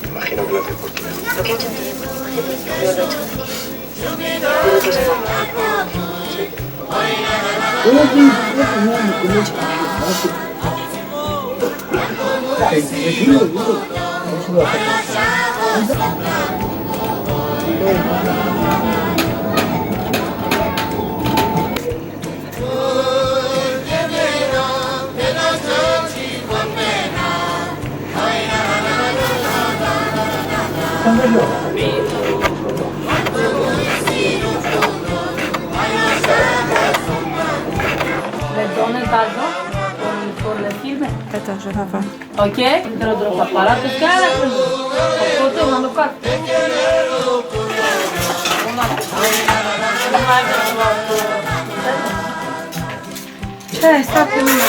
Imagino que lo hace por ti. Lo que ha hecho anterior por tu mujer, yo lo he hecho antes. Pero tú sabes. Le donne l'argent pour le film. Attends, je vais voir. Ok? Te lo devo far parlare per cara. Ascolta, non lo fa. Sta finendo.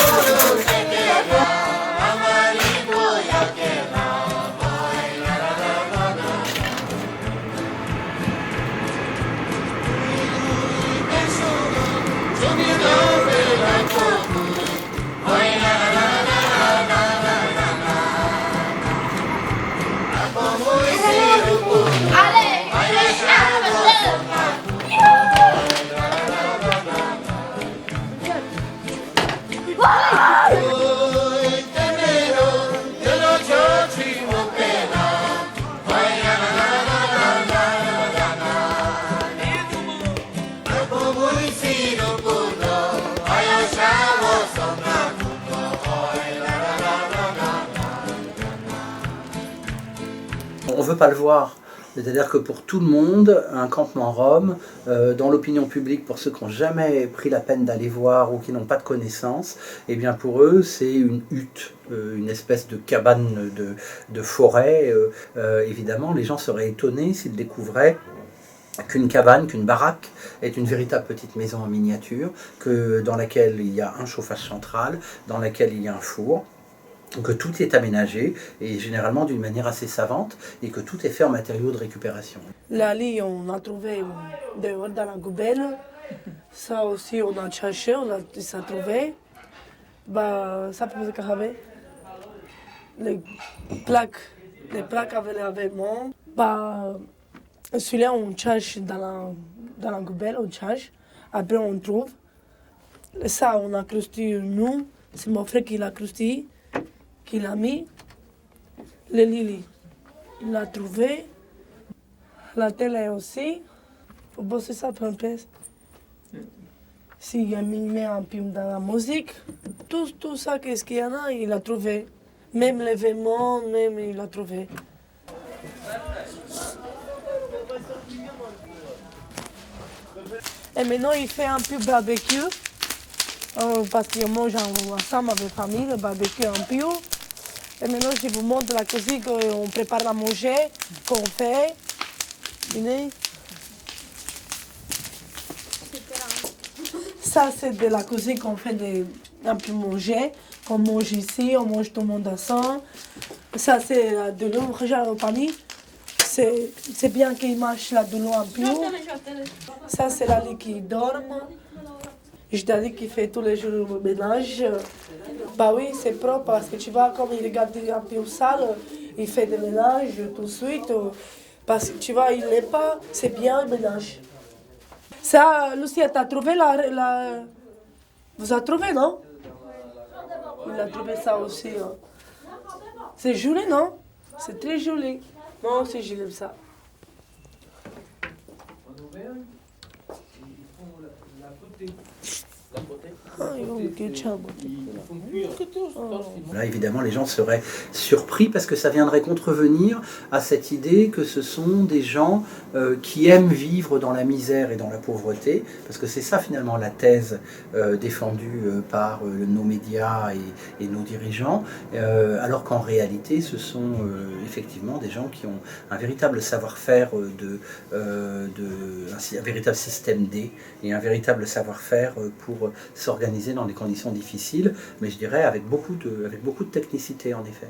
On ne veut pas le voir. C'est-à-dire que pour tout le monde, un campement Rome, dans l'opinion publique, pour ceux qui n'ont jamais pris la peine d'aller voir ou qui n'ont pas de connaissances, eh bien pour eux, c'est une hutte, une espèce de cabane de forêt. Évidemment, les gens seraient étonnés s'ils découvraient qu'une cabane, qu'une baraque est une véritable petite maison en miniature, dans laquelle il y a un chauffage central, dans laquelle il y a un four, que tout est aménagé et généralement d'une manière assez savante et que tout est fait en matériaux de récupération. Là, on a trouvé dehors dans la poubelle. Ça aussi, on a cherché, on a trouvé. Bah, ça peut être les plaques avec moi. Bah, celui-là, on cherche dans la poubelle, on cherche. Après, on trouve. Ça, on a croustillé nous. C'est mon frère qui l'a croustillé, qui l'a mis. Le Lily, il l'a trouvé. La télé aussi. Faut bosser ça pour un peu. S'il a mis un peu dans la musique, tout ça, qu'est-ce qu'il y en a, il a trouvé. Même l'événement, même il a trouvé. Et maintenant, il fait un peu barbecue. Parce qu'on mange ensemble avec la famille, le barbecue un peu. Et maintenant, je vous montre la cuisine qu'on prépare à manger, qu'on fait. Venez. Ça, c'est de la cuisine qu'on fait un peu manger. On mange ici, on mange tout le monde ensemble. Ça, c'est de l'eau. Regarde au panier. C'est bien qu'il mange là de l'eau un peu. Ça, c'est la lit qui dort. Je t'ai dit qu'il fait tous les jours le ménage. Bah oui, c'est propre parce que tu vois, comme il regarde un peu sale, il fait le ménage tout de suite. Parce que tu vois, il n'est pas, c'est bien le ménage. Ça, Lucia, t'as trouvé Vous avez trouvé, non? Il a trouvé ça aussi. Hein. C'est joli, non? C'est très joli. Moi aussi, j'aime ça. Là, évidemment, les gens seraient surpris parce que ça viendrait contrevenir à cette idée que ce sont des gens qui aiment vivre dans la misère et dans la pauvreté, parce que c'est ça finalement la thèse défendue par nos médias et nos dirigeants, alors qu'en réalité, ce sont effectivement des gens qui ont un véritable savoir-faire, un véritable système D et un véritable savoir-faire pour s'organiser dans des conditions difficiles, mais je dirais avec beaucoup de technicité en effet.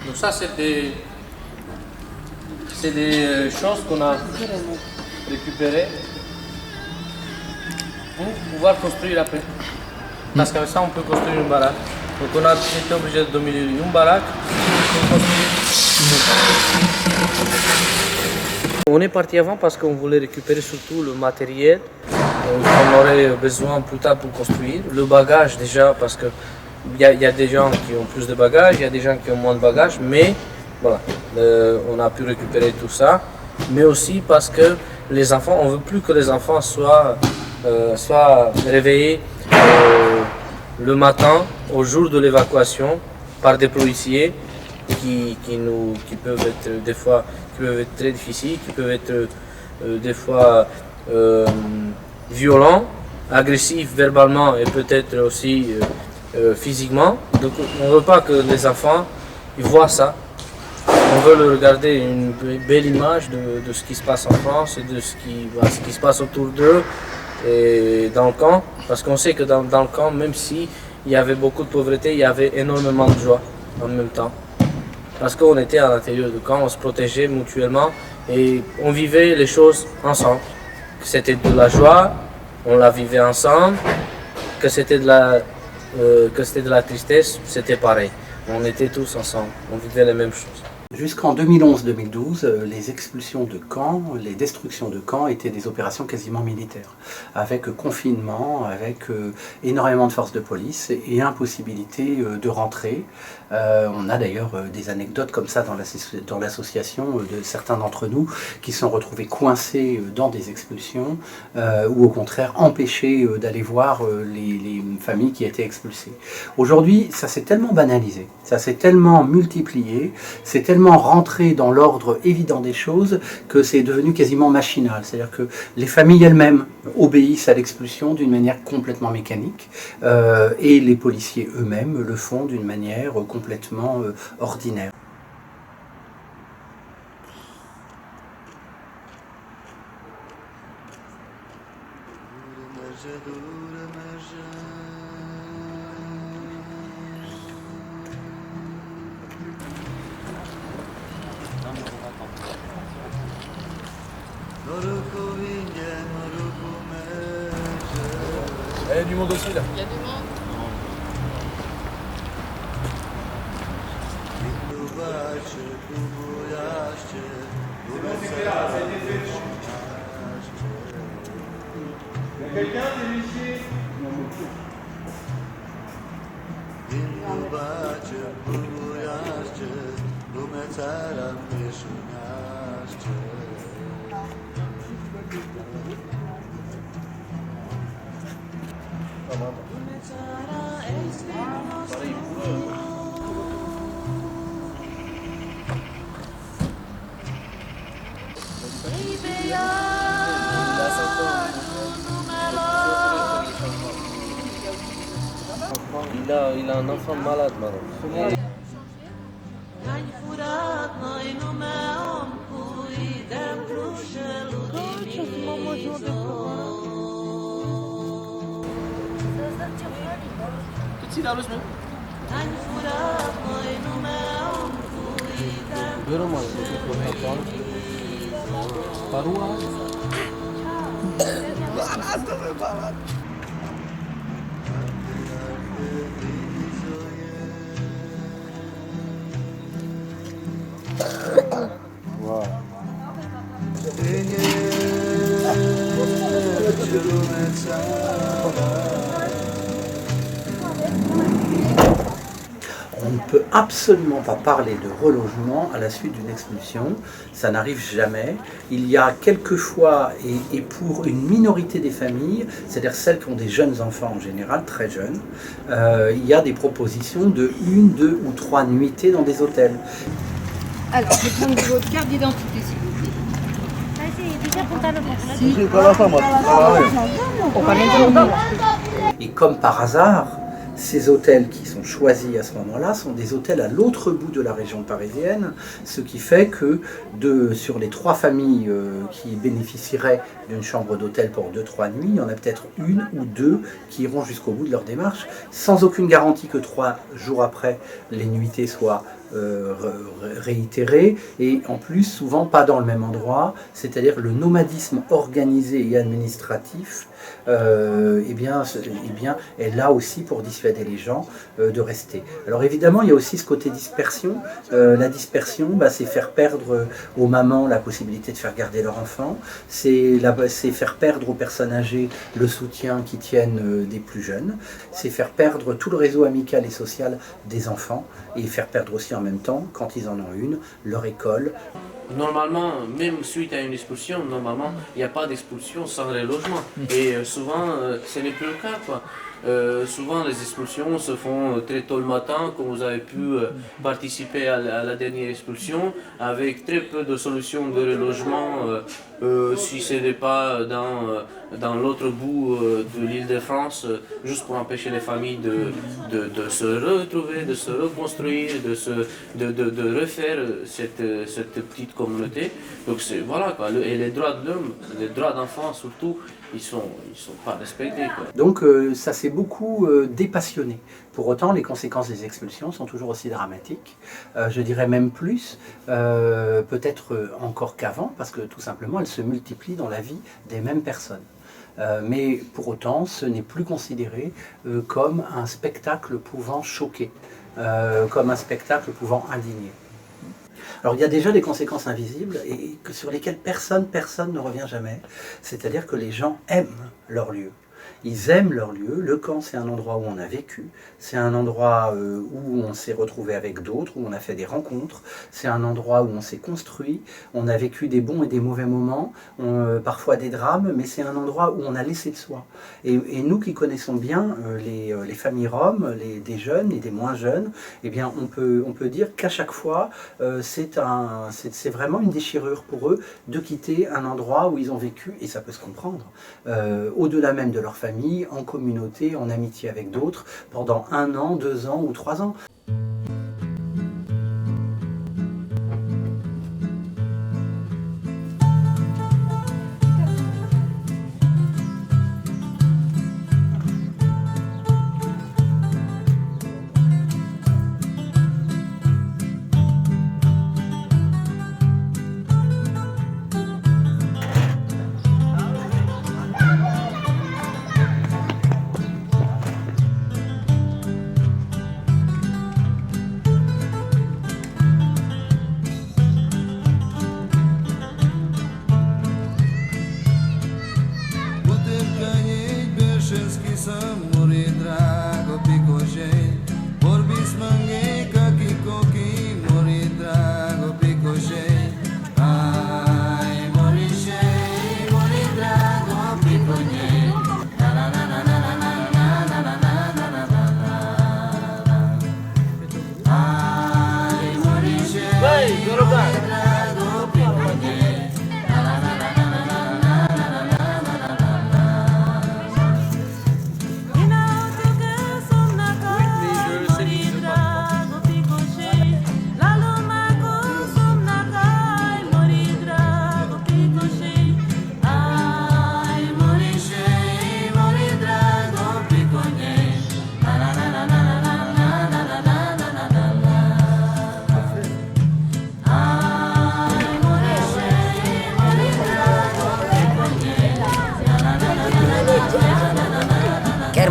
Donc ça c'est des choses qu'on a récupérées pour pouvoir construire après. Parce qu'avec ça on peut construire une baraque. Donc on a été obligé de dominer une baraque pour construire une. On est parti avant parce qu'on voulait récupérer surtout le matériel qu'on aurait besoin plus tard pour construire. Le bagage déjà parce que il y a des gens qui ont plus de bagages, il y a des gens qui ont moins de bagages, mais voilà, on a pu récupérer tout ça. Mais aussi parce que les enfants, on ne veut plus que les enfants soient réveillés le matin, au jour de l'évacuation, par des policiers qui peuvent être des fois très difficiles, qui peuvent être des fois violents, agressifs verbalement et peut-être aussi physiquement. Donc on ne veut pas que les enfants ils voient ça. On veut leur regarder une belle image de ce qui se passe en France et de ce qui se passe autour d'eux et dans le camp. Parce qu'on sait que dans le camp, même s'il y avait beaucoup de pauvreté, il y avait énormément de joie en même temps. Parce qu'on était à l'intérieur du camp, on se protégeait mutuellement et on vivait les choses ensemble. Que c'était de la joie, on la vivait ensemble, que c'était de la tristesse, c'était pareil. On était tous ensemble, on vivait les mêmes choses. Jusqu'en 2011-2012, les expulsions de camps, les destructions de camps étaient des opérations quasiment militaires, avec confinement, avec énormément de forces de police et impossibilité de rentrer. On a d'ailleurs des anecdotes comme ça dans l'association de certains d'entre nous qui sont retrouvés coincés dans des expulsions ou au contraire empêchés d'aller voir les familles qui étaient expulsées. Aujourd'hui, ça s'est tellement banalisé, ça s'est tellement multiplié, c'est tellement rentré dans l'ordre évident des choses que c'est devenu quasiment machinal. C'est-à-dire que les familles elles-mêmes obéissent à l'expulsion d'une manière complètement mécanique et les policiers eux-mêmes le font d'une manière complètement ordinaire. Il y a du monde aussi là. Il y a du monde. Quelqu'un des huissiers? Il a un enfant malade maintenant. Berumah itu komentar. Baru On ne peut absolument pas parler de relogement à la suite d'une expulsion, ça n'arrive jamais. Il y a quelquefois, et pour une minorité des familles, c'est-à-dire celles qui ont des jeunes enfants en général, très jeunes, il y a des propositions de 1, 2 ou 3 nuitées dans des hôtels. Alors, je vais prendre votre carte d'identité, s'il vous plaît. Et comme par hasard, ces hôtels qui sont choisis à ce moment-là sont des hôtels à l'autre bout de la région parisienne, ce qui fait que sur les 3 familles qui bénéficieraient d'une chambre d'hôtel pour 2-3 nuits, il y en a peut-être 1 ou 2 qui iront jusqu'au bout de leur démarche, sans aucune garantie que 3 jours après, les nuitées soient réitérées, et en plus souvent pas dans le même endroit, c'est-à-dire le nomadisme organisé et administratif est là aussi pour dissuader les gens de rester. Alors évidemment, il y a aussi ce côté dispersion. La dispersion, c'est faire perdre aux mamans la possibilité de faire garder leur enfant, c'est faire perdre aux personnes âgées le soutien qui tiennent des plus jeunes, c'est faire perdre tout le réseau amical et social des enfants, et faire perdre aussi en même temps, quand ils en ont une, leur école. Normalement, même suite à une expulsion, normalement, il n'y a pas d'expulsion sans relogement. Et souvent, ce n'est plus le cas, quoi. Souvent, les expulsions se font très tôt le matin, comme vous avez pu participer à la dernière expulsion, avec très peu de solutions de relogement, si ce n'est pas dans l'autre bout de l'île de France, juste pour empêcher les familles de se retrouver, de se reconstruire, de refaire cette petite communauté. Donc voilà, quoi. Et les droits de l'homme, les droits d'enfants surtout, ils sont pas respectés, quoi. Donc ça s'est beaucoup dépassionné. Pour autant, les conséquences des expulsions sont toujours aussi dramatiques. Je dirais même plus, peut-être encore qu'avant, parce que tout simplement, elles se multiplient dans la vie des mêmes personnes. Mais pour autant, ce n'est plus considéré comme un spectacle pouvant choquer, comme un spectacle pouvant indigner. Alors il y a déjà des conséquences invisibles et sur lesquelles personne ne revient jamais. C'est-à-dire que les gens aiment leur lieu. Ils aiment leur lieu. Le camp, c'est un endroit où on a vécu, c'est un endroit où on s'est retrouvé avec d'autres, où on a fait des rencontres, c'est un endroit où on s'est construit, on a vécu des bons et des mauvais moments, parfois des drames, mais c'est un endroit où on a laissé de soi. Et nous qui connaissons bien les familles roms, des jeunes et des moins jeunes, eh bien on peut dire qu'à chaque fois, c'est vraiment une déchirure pour eux de quitter un endroit où ils ont vécu, et ça peut se comprendre, au-delà même de leur famille, en communauté, en amitié avec d'autres, pendant 1 an, 2 ans ou 3 ans.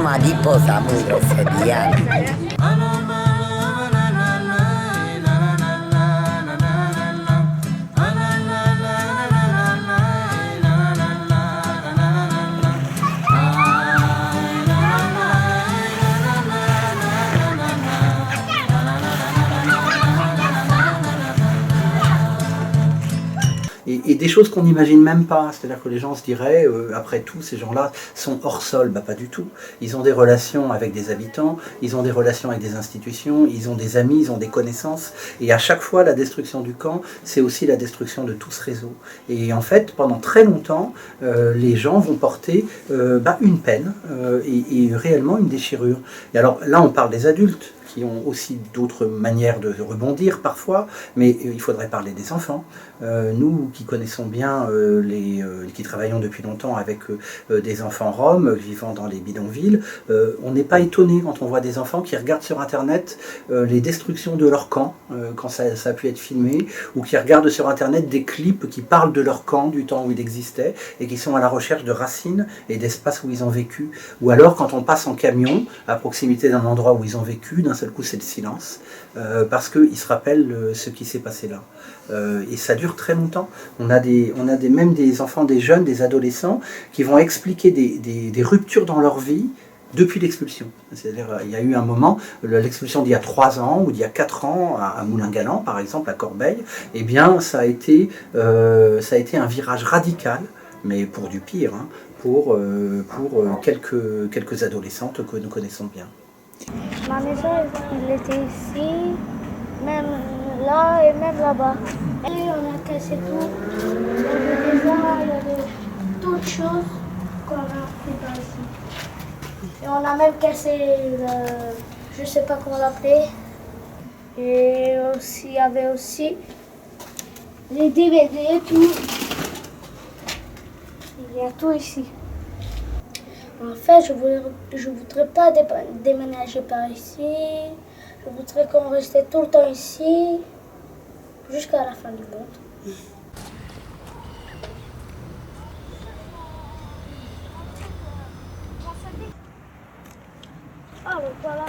Tema di posa muro sediani. Et des choses qu'on n'imagine même pas, c'est-à-dire que les gens se diraient, après tout, ces gens-là sont hors sol, bah pas du tout. Ils ont des relations avec des habitants, ils ont des relations avec des institutions, ils ont des amis, ils ont des connaissances, et à chaque fois, la destruction du camp, c'est aussi la destruction de tout ce réseau. Et en fait, pendant très longtemps, les gens vont porter une peine et réellement une déchirure. Et alors là, on parle des adultes, qui ont aussi d'autres manières de rebondir parfois, mais il faudrait parler des enfants. Nous qui connaissons bien, qui travaillons depuis longtemps avec des enfants roms vivant dans les bidonvilles, on n'est pas étonné quand on voit des enfants qui regardent sur internet les destructions de leur camp, quand ça a pu être filmé, ou qui regardent sur internet des clips qui parlent de leur camp, du temps où il existait, et qui sont à la recherche de racines et d'espaces où ils ont vécu. Ou alors quand on passe en camion à proximité d'un endroit où ils ont vécu, d'un seul coup c'est le silence, parce qu'ils se rappellent ce qui s'est passé là. Et ça dure très longtemps. On a même des enfants, des jeunes, des adolescents qui vont expliquer des ruptures dans leur vie depuis l'expulsion. C'est-à-dire, il y a eu un moment, l'expulsion d'il y a 3 ans ou d'il y a 4 ans à Moulin-Galant, par exemple, à Corbeil, eh bien, ça a été un virage radical, mais pour du pire, hein, pour quelques adolescentes que nous connaissons bien. Ma maison, il était ici, même là et même là-bas. Et on a cassé tout. Il y avait des arbres, il y avait toutes choses qu'on a pris par ici. Et on a même cassé je ne sais pas comment l'appeler. Et aussi, il y avait aussi les DVD et tout. Il y a tout ici. En fait, je voudrais pas déménager par ici. Je voudrais qu'on restait tout le temps ici, jusqu'à la fin du monde. Ah, donc voilà.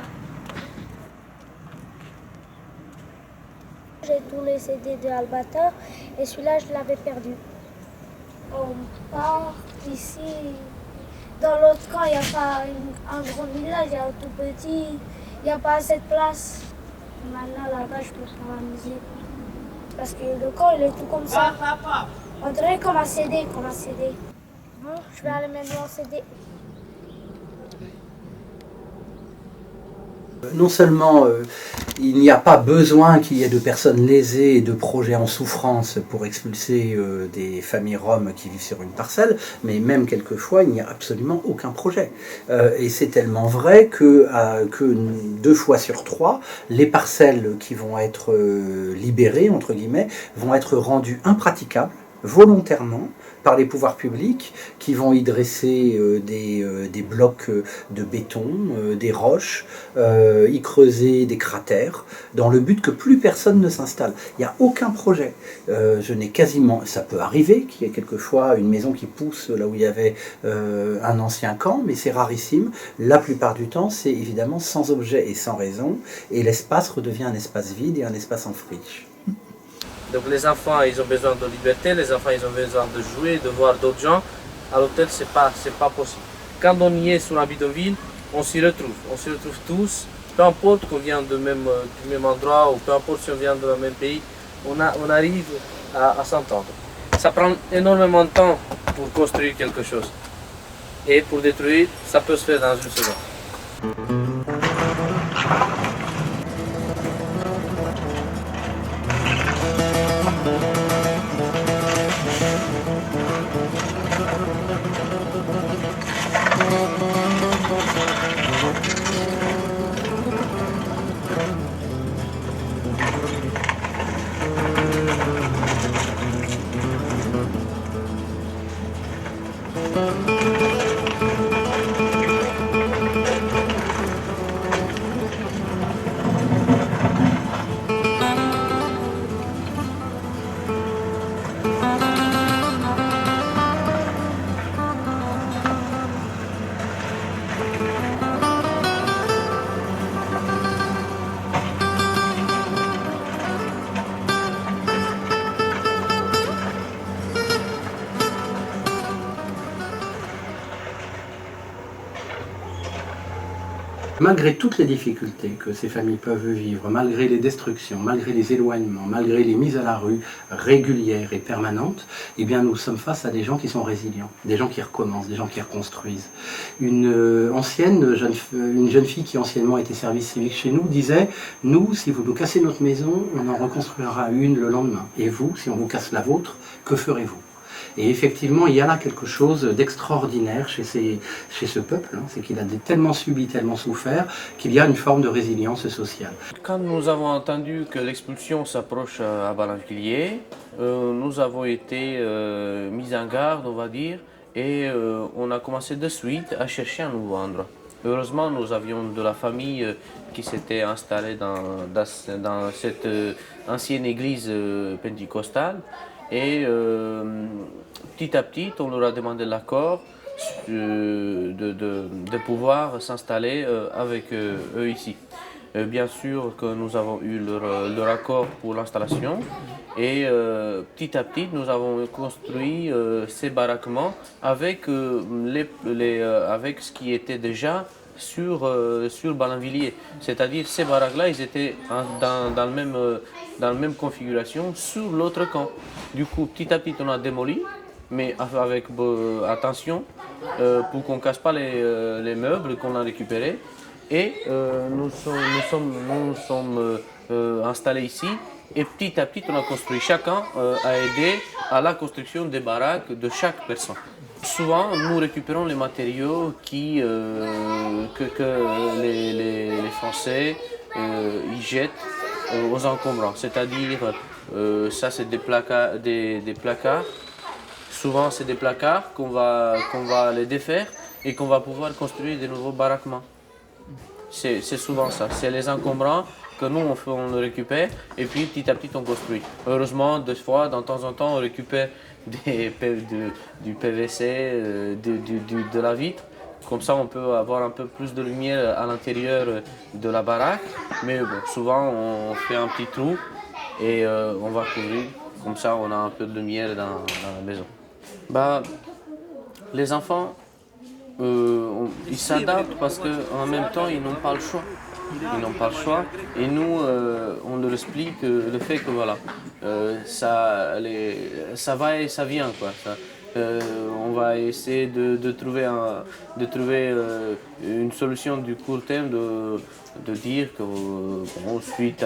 J'ai tous les CD de Albator et celui-là, je l'avais perdu. On part ici. Dans l'autre camp, il n'y a pas un grand village, il y a un tout petit, il n'y a pas assez de place. Maintenant, là-bas, je peux faire la musique. Parce que le camp, il est tout comme ça. On dirait comme un CD, Bon, je vais aller maintenant en CD. Non seulement il n'y a pas besoin qu'il y ait de personnes lésées et de projets en souffrance pour expulser des familles roms qui vivent sur une parcelle, mais même quelquefois il n'y a absolument aucun projet. Et c'est tellement vrai que 2 fois sur 3, les parcelles qui vont être libérées, entre guillemets, vont être rendues impraticables volontairement par les pouvoirs publics qui vont y dresser des blocs de béton, des roches, y creuser des cratères, dans le but que plus personne ne s'installe. Il n'y a aucun projet. Ça peut arriver qu'il y ait quelquefois une maison qui pousse là où il y avait un ancien camp, mais c'est rarissime. La plupart du temps, c'est évidemment sans objet et sans raison, et l'espace redevient un espace vide et un espace en friche. Donc les enfants, ils ont besoin de liberté, les enfants, ils ont besoin de jouer, de voir d'autres gens. À l'hôtel, c'est pas possible. Quand on y est sur un bidonville, on s'y retrouve tous, peu importe qu'on vient du même endroit ou peu importe si on vient du même pays, on arrive à s'entendre. Ça prend énormément de temps pour construire quelque chose. Et pour détruire, ça peut se faire dans une seconde. Malgré toutes les difficultés que ces familles peuvent vivre, malgré les destructions, malgré les éloignements, malgré les mises à la rue régulières et permanentes, eh bien nous sommes face à des gens qui sont résilients, des gens qui recommencent, des gens qui reconstruisent. Une jeune fille qui anciennement était service civique chez nous disait « Nous, si vous nous cassez notre maison, on en reconstruira une le lendemain. Et vous, si on vous casse la vôtre, que ferez-vous » Et effectivement, il y a là quelque chose d'extraordinaire chez ce peuple, c'est qu'il a tellement subi, tellement souffert, qu'il y a une forme de résilience sociale. Quand nous avons entendu que l'expulsion s'approche à Baranvilliers, nous avons été mis en garde, on va dire, et on a commencé de suite à chercher un nouveau endroit. Heureusement, nous avions de la famille qui s'était installée dans cette ancienne église pentecostale. Et petit à petit, on leur a demandé l'accord de pouvoir s'installer avec eux ici. Bien sûr que nous avons eu leur accord pour l'installation et petit à petit, nous avons construit ces baraquements avec, avec ce qui était déjà sur Baranvilliers. C'est-à-dire ces baraques-là, ils étaient dans la même configuration sur l'autre camp. Du coup, petit à petit, on a démoli, mais avec attention pour qu'on ne casse pas les meubles qu'on a récupérés. Et nous sommes installés ici. Et petit à petit, on a construit. Chacun a aidé à la construction des baraques de chaque personne. Souvent, nous récupérons les matériaux que les Français y jettent aux encombrants. C'est-à-dire, ça c'est des placards. Souvent, c'est des placards qu'on va les défaire et qu'on va pouvoir construire des nouveaux baraquements. C'est souvent ça. C'est les encombrants que nous on le récupère et puis petit à petit on construit. Heureusement, des fois, de temps en temps, on récupère du PVC, de la vitre. Comme ça, on peut avoir un peu plus de lumière à l'intérieur de la baraque. Mais bon, souvent, on fait un petit trou et on va couvrir. Comme ça, on a un peu de lumière dans la maison. Les enfants, ils s'adaptent parce qu'en même temps, ils n'ont pas le choix. Ils n'ont pas le choix. Et nous, on leur explique le fait que voilà, ça va et ça vient, quoi. On va essayer de trouver une solution du court terme, de dire que bon, suite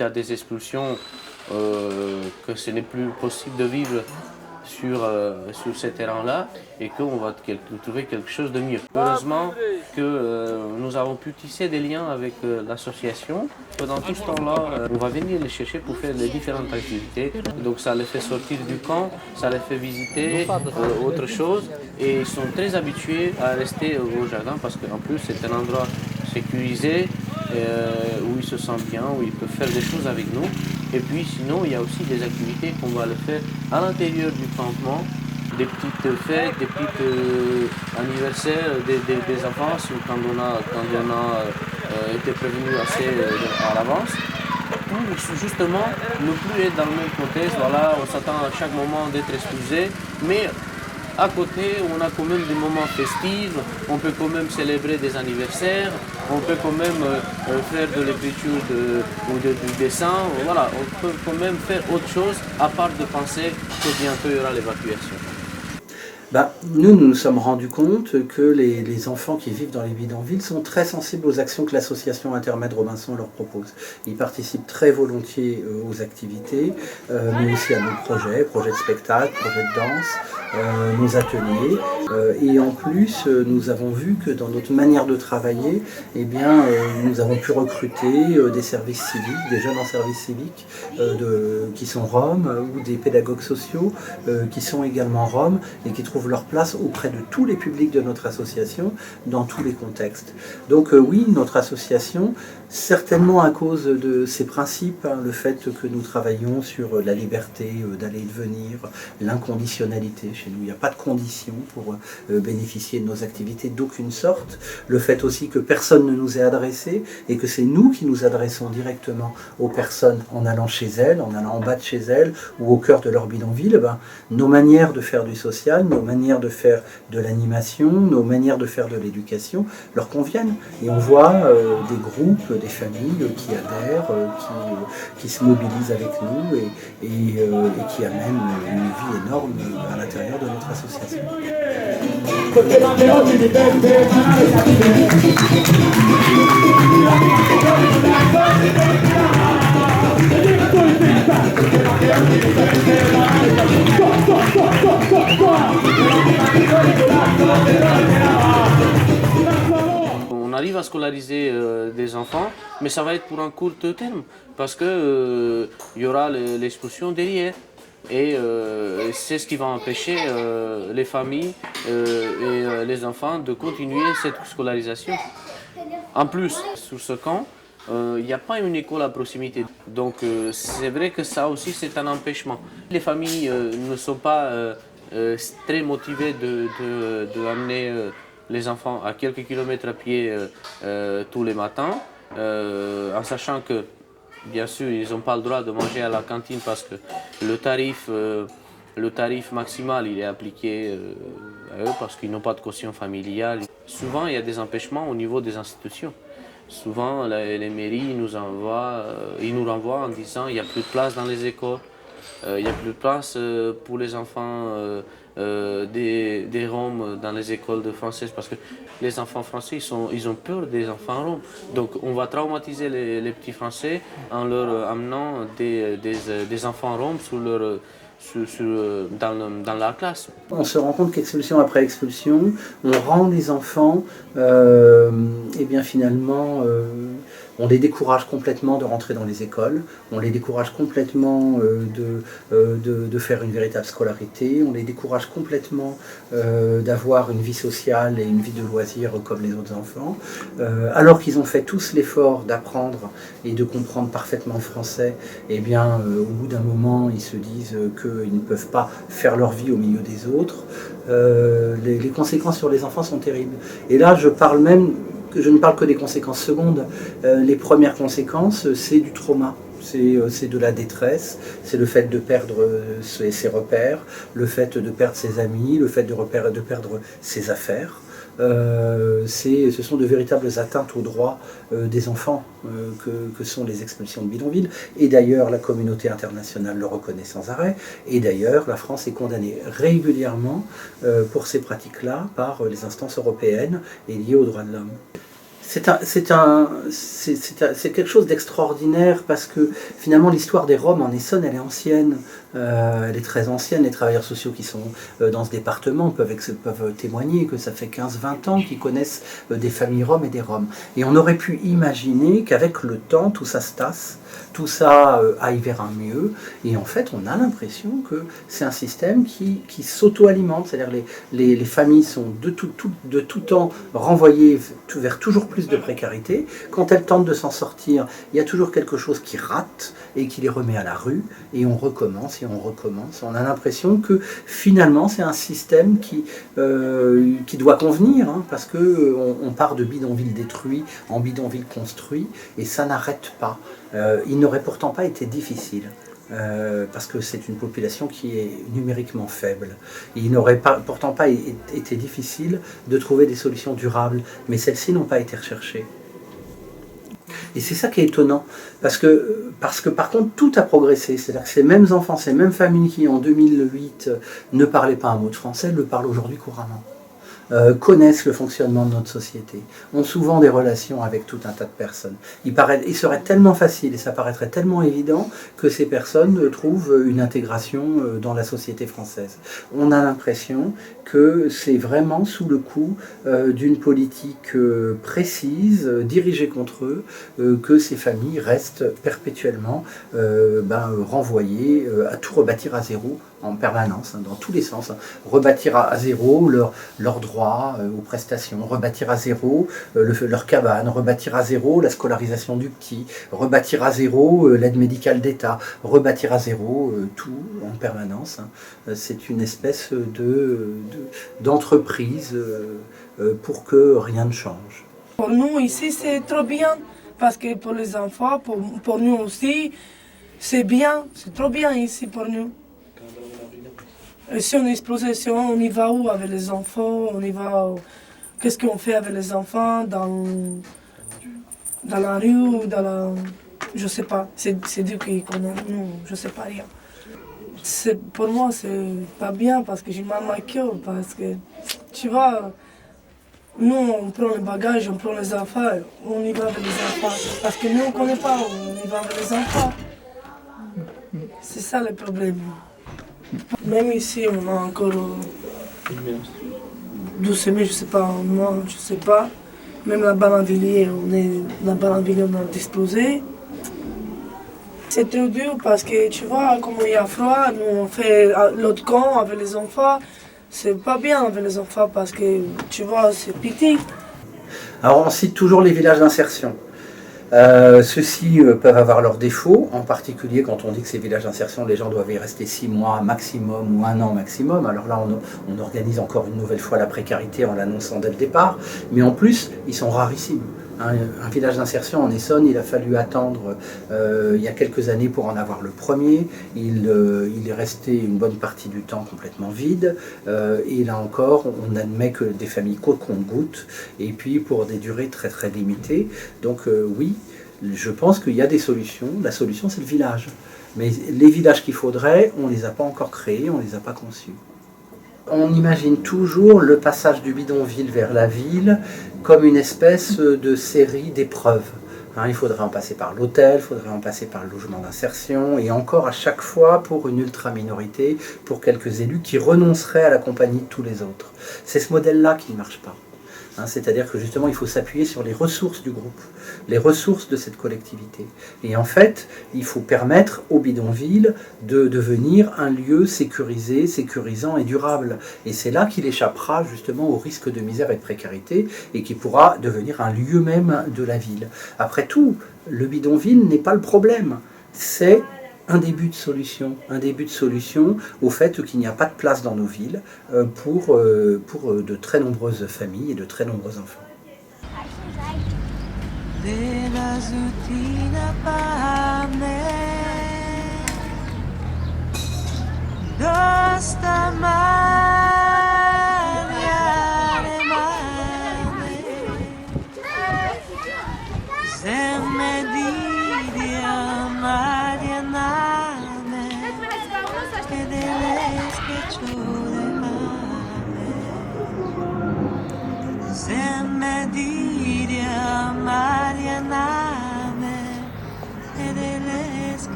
à des expulsions, que ce n'est plus possible de vivre sur ces terrains-là et qu'on va trouver quelque chose de mieux. Heureusement que nous avons pu tisser des liens avec l'association. Pendant tout ce temps-là, on va venir les chercher pour faire les différentes activités. Donc ça les fait sortir du camp, ça les fait visiter autre chose et ils sont très habitués à rester au jardin parce qu'en plus c'est un endroit sécurisé où ils se sentent bien, où ils peuvent faire des choses avec nous. Et puis sinon, il y a aussi des activités qu'on va le faire à l'intérieur du campement, des petites fêtes, des petits anniversaires des enfants quand on a été prévenu assez à l'avance. Pour justement ne plus être dans le même contexte, voilà, on s'attend à chaque moment d'être excusé, mais à côté, on a quand même des moments festifs, on peut quand même célébrer des anniversaires, on peut quand même faire de l'écriture ou du dessin, voilà, on peut quand même faire autre chose à part de penser que bientôt il y aura l'évacuation. Nous nous sommes rendus compte que les enfants qui vivent dans les bidonvilles sont très sensibles aux actions que l'association Intermède Robinson leur propose. Ils participent très volontiers aux activités, mais aussi à nos projets de spectacle, projets de danse, nos ateliers. Et en plus, nous avons vu que dans notre manière de travailler, eh bien, nous avons pu recruter des services civiques, des jeunes en service civique qui sont roms ou des pédagogues sociaux qui sont également roms et qui trouvent leur place auprès de tous les publics de notre association, dans tous les contextes. Donc oui, notre association, certainement à cause de ses principes, le fait que nous travaillons sur la liberté d'aller et de venir, l'inconditionnalité. Chez nous, il n'y a pas de conditions pour bénéficié de nos activités d'aucune sorte. Le fait aussi que personne ne nous ait adressé et que c'est nous qui nous adressons directement aux personnes en allant chez elles, en allant en bas de chez elles ou au cœur de leur bidonville, nos manières de faire du social, nos manières de faire de l'animation, nos manières de faire de l'éducation leur conviennent. Et on voit des groupes, des familles qui adhèrent, qui se mobilisent avec nous et qui amènent une vie énorme à l'intérieur de notre association. On arrive à scolariser des enfants, mais ça va être pour un court terme, parce que y aura l'expulsion derrière. Et c'est ce qui va empêcher les familles et les enfants de continuer cette scolarisation. En plus, sur ce camp, il n'y a pas une école à proximité. Donc c'est vrai que ça aussi c'est un empêchement. Les familles ne sont pas très motivées d'amener les enfants à quelques kilomètres à pied tous les matins, en sachant que bien sûr, ils n'ont pas le droit de manger à la cantine parce que le tarif maximal il est appliqué à eux parce qu'ils n'ont pas de quotient familial. Souvent, il y a des empêchements au niveau des institutions. Souvent, les mairies nous renvoient en disant qu'il n'y a plus de place dans les écoles, il n'y a plus de place pour les enfants des Roms dans les écoles de françaises parce que les enfants français ils ont peur des enfants roms. Donc on va traumatiser les petits français en leur amenant des enfants roms dans la classe. On se rend compte qu'expulsion après expulsion, on rend les enfants finalement on les décourage complètement de rentrer dans les écoles, on les décourage complètement de faire une véritable scolarité, on les décourage complètement d'avoir une vie sociale et une vie de loisirs comme les autres enfants, alors qu'ils ont fait tous l'effort d'apprendre et de comprendre parfaitement le français, au bout d'un moment ils se disent qu'ils ne peuvent pas faire leur vie au milieu des autres. Les conséquences sur les enfants sont terribles. Et là je ne parle que des conséquences secondes. Les premières conséquences, c'est du trauma. C'est de la détresse, c'est le fait de perdre ses repères, le fait de perdre ses amis, le fait de perdre ses affaires. Ce sont de véritables atteintes aux droits des enfants que sont les expulsions de bidonville. Et d'ailleurs, la communauté internationale le reconnaît sans arrêt. Et d'ailleurs, la France est condamnée régulièrement pour ces pratiques-là par les instances européennes et liées aux droits de l'homme. C'est quelque chose d'extraordinaire parce que finalement l'histoire des Roms en Essonne elle est ancienne, elle est très ancienne. Les travailleurs sociaux qui sont dans ce département peuvent témoigner que ça fait 15-20 ans qu'ils connaissent des familles roms et des Roms. Et on aurait pu imaginer qu'avec le temps tout ça se tasse, tout ça aille vers un mieux, et en fait on a l'impression que c'est un système qui s'auto-alimente, c'est-à-dire les familles sont de tout temps renvoyées vers toujours plus de précarité. Quand elles tentent de s'en sortir, il y a toujours quelque chose qui rate et qui les remet à la rue, et on recommence et on recommence. On a l'impression que finalement c'est un système qui doit convenir, parce qu'on part de bidonville détruit en bidonville construit, et ça n'arrête pas. Il n'aurait pourtant pas été difficile, parce que c'est une population qui est numériquement faible. Il n'aurait pourtant pas été difficile de trouver des solutions durables, mais celles-ci n'ont pas été recherchées. Et c'est ça qui est étonnant, parce que par contre tout a progressé, c'est-à-dire que ces mêmes enfants, ces mêmes familles qui en 2008 ne parlaient pas un mot de français, le parlent aujourd'hui couramment. Connaissent le fonctionnement de notre société, ont souvent des relations avec tout un tas de personnes. Il serait tellement facile et ça paraîtrait tellement évident que ces personnes trouvent une intégration dans la société française. On a l'impression que c'est vraiment sous le coup d'une politique précise, dirigée contre eux, que ces familles restent perpétuellement renvoyées à tout rebâtir à zéro en permanence, dans tous les sens. Rebâtir à zéro leurs droits aux prestations, rebâtir à zéro leur cabane, rebâtir à zéro la scolarisation du petit, rebâtir à zéro l'aide médicale d'État, rebâtir à zéro tout en permanence. C'est une espèce d'entreprise pour que rien ne change. Pour nous ici c'est trop bien, parce que pour les enfants, pour nous aussi, c'est bien, c'est trop bien ici pour nous. Et si on est explosé, on y va où avec les enfants, on y va, qu'est-ce qu'on fait avec les enfants dans la rue, je sais pas, c'est Dieu qui connaît, nous, je sais pas rien. Pour moi, c'est pas bien parce que j'ai mal à cœur, parce que, tu vois, nous, on prend les bagages, on prend les enfants, on y va avec les enfants. Parce que nous, on ne connaît pas, on y va avec les enfants. C'est ça le problème. Même ici, on a encore 12 semaines, je sais pas, un mois, je sais pas. Même la Balanvilliers, on a disposé. C'est trop dur parce que tu vois, comme il y a froid, nous on fait l'autre camp avec les enfants. C'est pas bien avec les enfants parce que tu vois, c'est petit. Alors on cite toujours les villages d'insertion. Ceux-ci peuvent avoir leurs défauts, en particulier quand on dit que ces villages d'insertion, les gens doivent y rester 6 mois maximum ou 1 an maximum. Alors là, on organise encore une nouvelle fois la précarité en l'annonçant dès le départ. Mais en plus, ils sont rarissimes. Un village d'insertion en Essonne, il a fallu attendre il y a quelques années pour en avoir le premier. Il est resté une bonne partie du temps complètement vide. Et là encore, on n'admet que des familles compte-gouttes, et puis pour des durées très très limitées. Donc oui, je pense qu'il y a des solutions. La solution, c'est le village. Mais les villages qu'il faudrait, on ne les a pas encore créés, on ne les a pas conçus. On imagine toujours le passage du bidonville vers la ville comme une espèce de série d'épreuves. Il faudrait en passer par l'hôtel, il faudrait en passer par le logement d'insertion, et encore à chaque fois pour une ultra-minorité, pour quelques élus qui renonceraient à la compagnie de tous les autres. C'est ce modèle-là qui ne marche pas. C'est-à-dire que justement, il faut s'appuyer sur les ressources du groupe, les ressources de cette collectivité. Et en fait, il faut permettre au bidonville de devenir un lieu sécurisé, sécurisant et durable. Et c'est là qu'il échappera justement au risque de misère et de précarité, et qui pourra devenir un lieu même de la ville. Après tout, le bidonville n'est pas le problème, c'est un début de solution au fait qu'il n'y a pas de place dans nos villes pour de très nombreuses familles et de très nombreux enfants.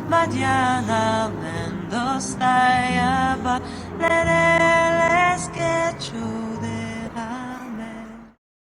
Madiana Mendoza, Leles que